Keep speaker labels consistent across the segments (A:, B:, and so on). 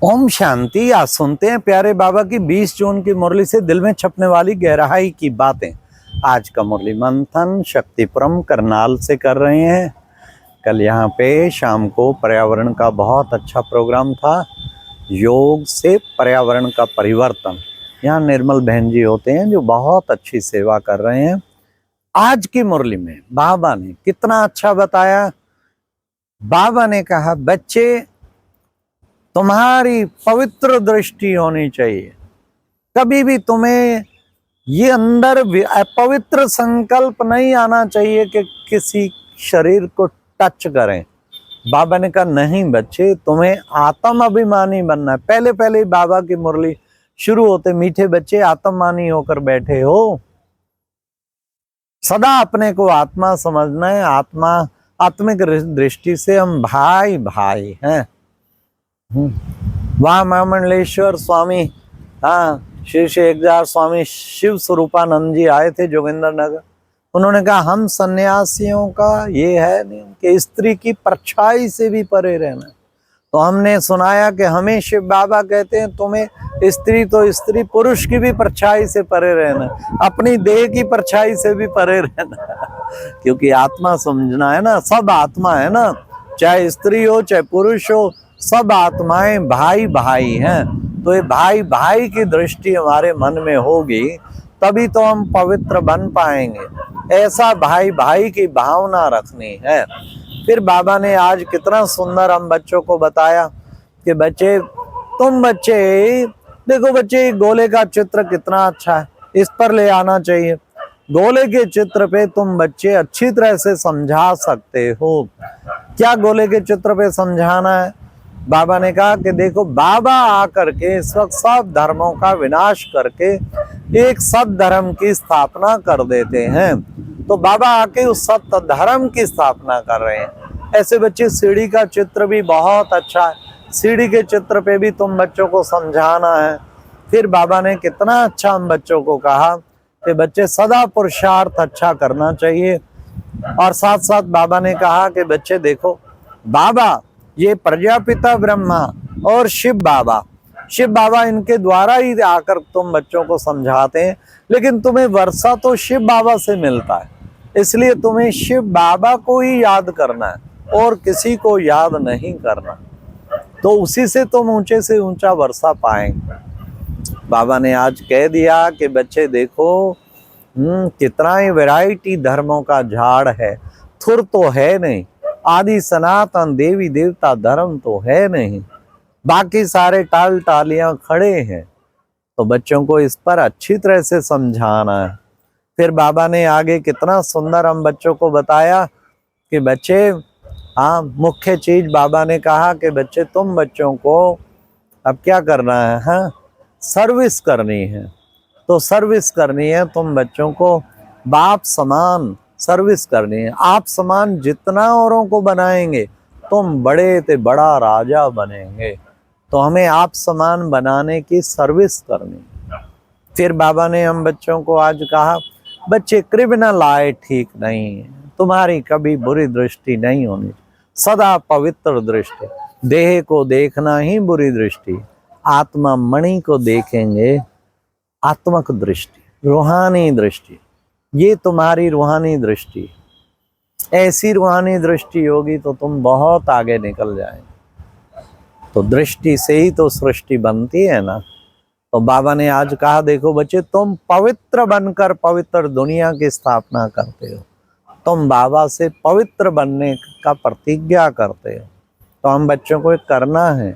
A: ओम शांति। आज सुनते हैं प्यारे बाबा की 20 जून की मुरली से दिल में छपने वाली गहराई की बातें। आज का मुरली मंथन शक्तिपुरम करनाल से कर रहे हैं। कल यहाँ पे शाम को पर्यावरण का बहुत अच्छा प्रोग्राम था, योग से पर्यावरण का परिवर्तन। यहाँ निर्मल बहन जी होते हैं जो बहुत अच्छी सेवा कर रहे हैं। आज की मुरली में बाबा ने कितना अच्छा बताया। बाबा ने कहा, बच्चे तुम्हारी पवित्र दृष्टि होनी चाहिए। कभी भी तुम्हें ये अंदर अपवित्र संकल्प नहीं आना चाहिए कि किसी शरीर को टच करें। बाबा ने कहा, नहीं बच्चे, तुम्हें आत्म अभिमानी बनना है। पहले पहले ही बाबा की मुरली शुरू होते, मीठे बच्चे आत्ममानी होकर बैठे हो। सदा अपने को आत्मा समझना है। आत्मिक दृष्टि से हम भाई भाई हैं। वहाँ महामंडलेश्वर स्वामी, श्री श्री 1000 स्वामी शिव स्वरूपानंद जी आए थे जोगिंदर नगर। उन्होंने कहा, हम सन्यासियों का ये है नियम कि स्त्री की परछाई से भी परे रहना। तो हमने सुनाया कि हमें शिव बाबा कहते हैं, तुम्हें स्त्री तो स्त्री, पुरुष की भी परछाई से परे रहना, अपनी देह की परछाई से भी परे रहना। क्योंकि आत्मा समझना है ना, सब आत्मा है ना, चाहे स्त्री हो चाहे पुरुष हो, सब आत्माएं भाई भाई हैं। तो ये भाई भाई की दृष्टि हमारे मन में होगी, तभी तो हम पवित्र बन पाएंगे। ऐसा भाई भाई की भावना रखनी है। फिर बाबा ने आज कितना सुंदर हम बच्चों को बताया कि बच्चे, तुम बच्चे देखो, बच्चे गोले का चित्र कितना अच्छा है, इस पर ले आना चाहिए। गोले के चित्र पे तुम बच्चे अच्छी तरह से समझा सकते हो। क्या गोले के चित्र पे समझाना है? बाबा ने कहा कि देखो, बाबा आकर के इस वक्त सब धर्मों का विनाश करके एक सत धर्म की स्थापना कर देते हैं। तो बाबा आके उस सत धर्म की स्थापना कर रहे हैं। ऐसे बच्चे, सीढ़ी का चित्र भी बहुत अच्छा है, सीढ़ी के चित्र पे भी तुम बच्चों को समझाना है। फिर बाबा ने कितना अच्छा हम बच्चों को कहा कि बच्चे सदा पुरुषार्थ अच्छा करना चाहिए। और साथ साथ बाबा ने कहा कि बच्चे देखो, बाबा ये प्रजापिता ब्रह्मा और शिव बाबा इनके द्वारा ही आकर तुम बच्चों को समझाते हैं, लेकिन तुम्हें वर्षा तो शिव बाबा से मिलता है, इसलिए तुम्हें शिव बाबा को ही याद करना है और किसी को याद नहीं करना। तो उसी से तुम ऊंचे से ऊंचा वर्षा पाएंगे। बाबा ने आज कह दिया कि बच्चे देखो, कितना ही वैरायटी धर्मों का झाड़ है, थुर तो है नहीं। आदि सनातन देवी देवता धर्म तो है नहीं, बाकी सारे टाल टालियां खड़े हैं। तो बच्चों को इस पर अच्छी तरह से समझाना है। फिर बाबा ने आगे कितना सुंदर हम बच्चों को बताया कि बच्चे, मुख्य चीज बाबा ने कहा कि बच्चे, तुम बच्चों को अब क्या करना है, सर्विस करनी है। तो सर्विस करनी है, तुम बच्चों को बाप समान सर्विस करनी है। आप समान जितना औरों को बनाएंगे, तुम बड़े से बड़ा राजा बनेंगे। तो हमें आप समान बनाने की सर्विस करनी है। फिर बाबा ने हम बच्चों को आज कहा, बच्चे क्रिमिनल आए ठीक नहीं है, तुम्हारी कभी बुरी दृष्टि नहीं होनी, सदा पवित्र दृष्टि। देह को देखना ही बुरी दृष्टि, आत्मा मणि को देखेंगे आत्मक दृष्टि, रूहानी दृष्टि। ये तुम्हारी रूहानी दृष्टि, ऐसी रूहानी दृष्टि होगी तो तुम बहुत आगे निकल जाएंगे। तो दृष्टि से ही तो सृष्टि बनती है ना। तो बाबा ने आज कहा, देखो बच्चे, तुम पवित्र बनकर पवित्र दुनिया की स्थापना करते हो। तुम बाबा से पवित्र बनने का प्रतिज्ञा करते हो। तो हम बच्चों को करना है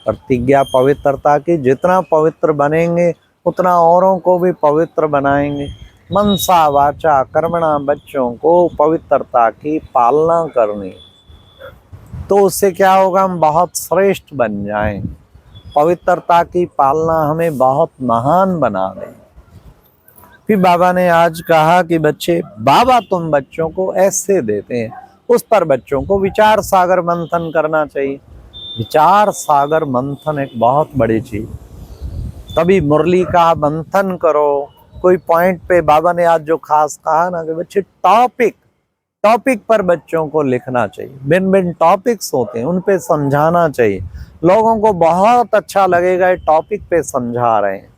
A: प्रतिज्ञा पवित्रता की। जितना पवित्र बनेंगे उतना औरों को भी पवित्र बनाएंगे। मनसा वाचा कर्मणा, बच्चों को पवित्रता की पालना करनी, तो उससे क्या होगा, हम बहुत श्रेष्ठ बन जाएंगे। पवित्रता की पालना हमें बहुत महान बना देगी। फिर बाबा ने आज कहा कि बच्चे, बाबा तुम बच्चों को ऐसे देते हैं, उस पर बच्चों को विचार सागर मंथन करना चाहिए। विचार सागर मंथन एक बहुत बड़ी चीज। तभी मुरली का मंथन करो। कोई पॉइंट पे बाबा ने आज जो खास कहा ना कि बच्चे, टॉपिक पर बच्चों को लिखना चाहिए। भिन्न भिन्न टॉपिक्स होते हैं, उन पे समझाना चाहिए। लोगों को बहुत अच्छा लगेगा ये टॉपिक पे समझा रहे हैं।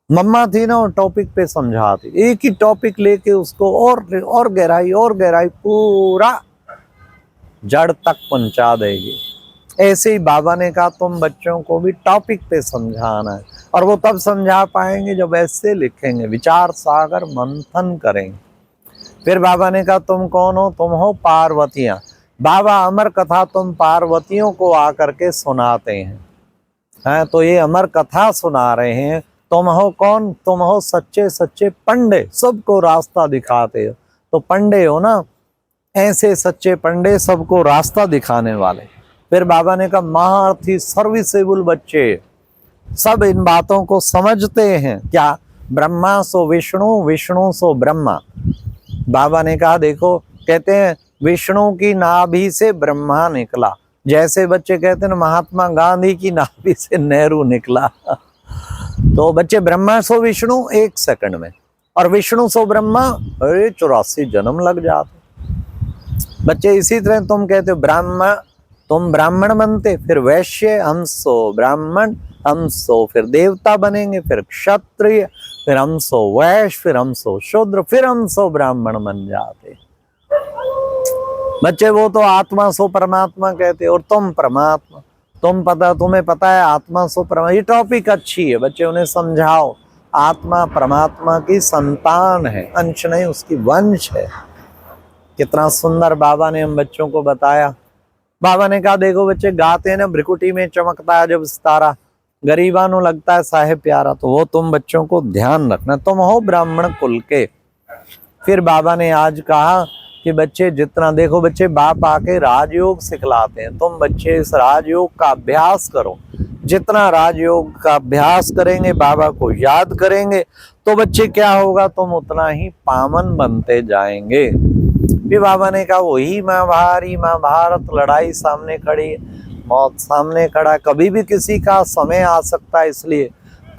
A: मम्मा थी ना, वो टॉपिक पे समझाती, एक ही टॉपिक लेके उसको और गहराई पूरा जड़ तक पहुंचा देगी। ऐसे ही बाबा ने कहा तुम बच्चों को भी टॉपिक पे समझाना है, और वो तब समझा पाएंगे जब ऐसे लिखेंगे, विचार सागर मंथन करेंगे। फिर बाबा ने कहा तुम कौन हो? तुम हो पार्वतियां। बाबा अमर कथा तुम पार्वतियों को आकर के सुनाते हैं, तो ये अमर कथा सुना रहे हैं। तुम हो कौन? तुम हो सच्चे सच्चे पंडे, सबको रास्ता दिखाते हो। तो पंडे हो ना, ऐसे सच्चे पंडे सबको रास्ता दिखाने वाले। फिर बाबा ने कहा महारथी सर्विसेबल बच्चे सब इन बातों को समझते हैं। क्या? ब्रह्मा सो विष्णु, विष्णु सो ब्रह्मा। बाबा ने कहा देखो, कहते हैं विष्णु की नाभि से ब्रह्मा निकला। जैसे बच्चे कहते हैं ना महात्मा गांधी की नाभि से नेहरू निकला। तो बच्चे ब्रह्मा सो विष्णु 1 सेकंड में, और विष्णु सो ब्रह्मा 84 जन्म लग जाते। बच्चे इसी तरह तुम कहते हो ब्राह्मण, तुम ब्राह्मण बनते, फिर वैश्य, हम सो ब्राह्मण, हम सो फिर देवता बनेंगे, फिर क्षत्रिय, फिर हम सो वैश्य, फिर हम सो शूद्र, फिर हम सो ब्राह्मण बन जाते। बच्चे वो तो आत्मा सो परमात्मा कहते, और तुम परमात्मा। तुम्हें पता है आत्मा सो परमात्मा। ये टॉपिक अच्छी है, बच्चे उन्हें समझाओ। आत्मा परमात्मा की संतान है, अंश नहीं, उसकी वंश है। कितना सुंदर बाबा ने हम बच्चों को बताया। बाबा ने कहा देखो बच्चे, गाते हैं ना भ्रिकुटी में चमकता है जब सितारा, गरीबानों लगता है साहेब प्यारा, तो वो तुम बच्चों को ध्यान रखना, तुम हो ब्राह्मण कुल के। फिर बाबा ने आज कहा कि बच्चे जितना, देखो बच्चे बाप आके राजयोग सिखलाते हैं, तुम बच्चे इस राजयोग का अभ्यास करो। जितना राजयोग का अभ्यास करेंगे, बाबा को याद करेंगे, तो बच्चे क्या होगा, तुम उतना ही पावन बनते जाएंगे। फिर बाबा ने कहा वही महाभारत लड़ाई सामने खड़ी है, मौत सामने खड़ा, कभी भी किसी का समय आ सकता है, इसलिए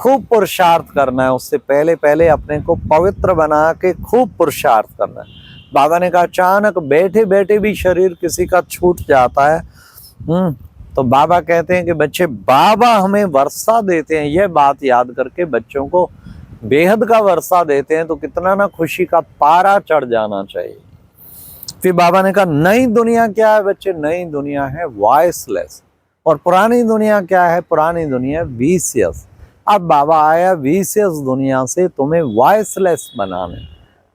A: खूब पुरुषार्थ करना है। उससे पहले अपने को पवित्र बना के खूब पुरुषार्थ करना है। बाबा ने कहा अचानक बैठे बैठे भी शरीर किसी का छूट जाता है, तो बाबा कहते हैं कि बच्चे बाबा हमें वर्षा देते हैं, यह बात याद करके बच्चों को बेहद का वर्षा देते हैं, तो कितना ना खुशी का पारा चढ़ जाना चाहिए। फिर बाबा ने कहा नई दुनिया क्या है बच्चे? नई दुनिया है वॉइसलेस, और पुरानी दुनिया क्या है? पुरानी दुनिया विशियस। अब बाबा आया विशियस दुनिया से तुम्हें वॉइसलेस बनाने,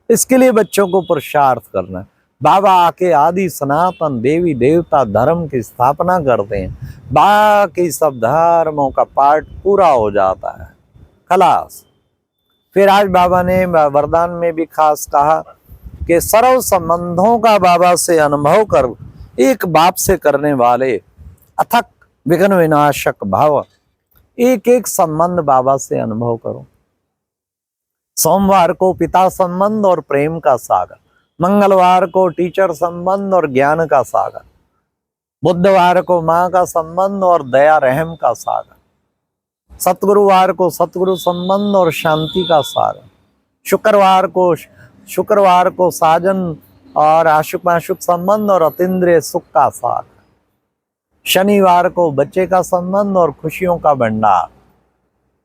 A: इसके लिए बच्चों को पुरुषार्थ करना है। बाबा आके आदि सनातन देवी देवता धर्म की स्थापना करते हैं, बाकी सब धर्मों का पाठ पूरा हो जाता है, खलास। फिर आज बाबा ने वरदान में भी खास कहा कि सर्व संबंधों का बाबा से अनुभव कर, एक बाप से करने वाले अथक विघ्न विनाशक भाव, एक एक संबंध बाबा से अनुभव करो। सोमवार को पिता संबंध और प्रेम का सागर, मंगलवार को टीचर संबंध और ज्ञान का सागर, बुधवार को माँ का संबंध और दया रहम का सागर, सतगुरुवार को सतगुरु संबंध और शांति का सागर, शुक्रवार को साजन और आशुक माशुक संबंध और अतीन्द्रिय सुख का सागर, शनिवार को बच्चे का संबंध और खुशियों का भंडार,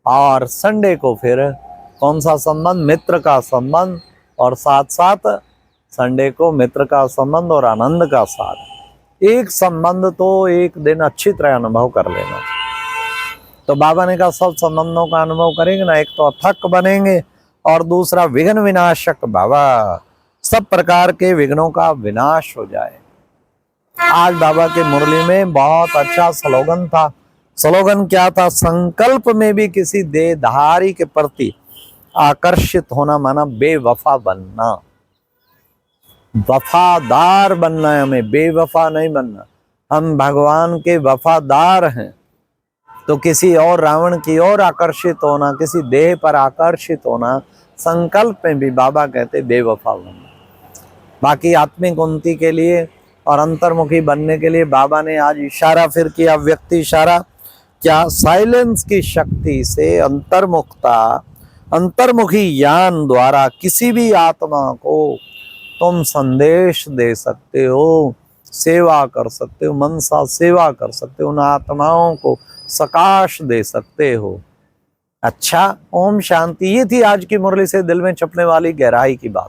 A: और संडे को फिर कौन सा संबंध? मित्र का संबंध, और साथ साथ संडे को मित्र का संबंध और आनंद का साथ। एक संबंध तो एक दिन अच्छी तरह अनुभव कर लेना। तो बाबा ने कहा सब संबंधों का अनुभव करेंगे ना, एक तो अथक बनेंगे, और दूसरा विघ्न विनाशक बाबा, सब प्रकार के विघ्नों का विनाश हो जाए। आज बाबा के मुरली में बहुत अच्छा स्लोगन था। स्लोगन क्या था? संकल्प में भी किसी देहधारी के प्रति आकर्षित होना माना बेवफा बनना। वफादार बनना है हमें, बेवफा नहीं बनना। हम भगवान के वफादार हैं, तो किसी और रावण की ओर आकर्षित होना, किसी देह पर आकर्षित होना, संकल्प में भी बाबा कहते बेवफा बनना। बाकी आत्मिक उन्नति के लिए और अंतर्मुखी बनने के लिए बाबा ने आज इशारा फिर किया, व्यक्ति इशारा क्या? साइलेंस की शक्ति से अंतर्मुखी ज्ञान द्वारा किसी भी आत्मा को तुम संदेश दे सकते हो, सेवा कर सकते हो, मनसा सेवा कर सकते हो, उन आत्माओं को सकाश दे सकते हो। अच्छा, ओम शांति। ये थी आज की मुरली से दिल में छपने वाली गहराई की बात।